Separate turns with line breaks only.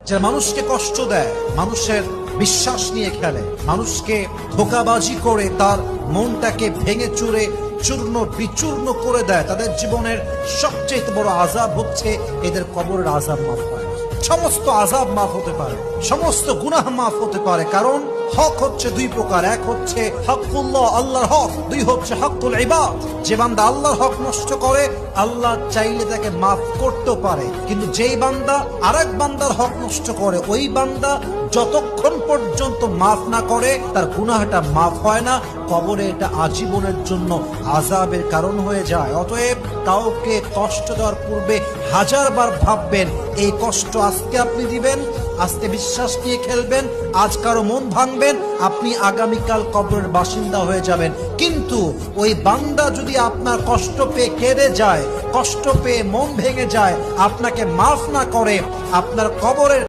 যে মানুষকে কষ্ট দেয়, মানুষের বিশ্বাস নিয়ে খেলে, মানুষকে ধোঁকাবাজি করে তার মনটাকে ভেঙে চুরে চূর্ণ বিচূর্ণ করে দেয়, তাদের জীবনের সবচেয়ে বড় আযাব হচ্ছে এদের কবরের আযাব মাফ হয় না। সমস্ত আযাব মাফ হতে পারে, সমস্ত গুনাহ মাফ হতে পারে, কারণ হক হচ্ছে দুই প্রকার। এক হচ্ছে হকুল্লাহ, আল্লাহর হক। দুই হচ্ছে হকুল ইবাদ। যে বান্দা আল্লাহর হক নষ্ট করে, আল্লাহ চাইলে তাকে মাফ করতে পারে, কিন্তু যেই বান্দা আরেক বান্দার হক নষ্ট করে, ওই বান্দা যতক্ষণ পর্যন্ত মাফ না করে তার গুনাহটা মাফ হয় না। কবরে এটা আজীবনের জন্য আযাবের কারণ হয়ে যায়। অতএব কাউকে কষ্ট দেওয়ার পূর্বে হাজারবার ভাববেন, এই কষ্ট আজকে আপনি দিবেন, আজকে বিশ্বাস নিয়ে খেলবেন, আজ কারো মন ভাঙবেন, আপনি আগামীকাল কবরের বাসিন্দা হয়ে যাবেন। কিন্তু ওই বান্দা যদি আপনার কষ্ট পেয়ে কেঁদে যায়, কষ্ট পেয়ে মন ভেঙে যায়, আপনাকে মাফ না করে, আপনার কবরের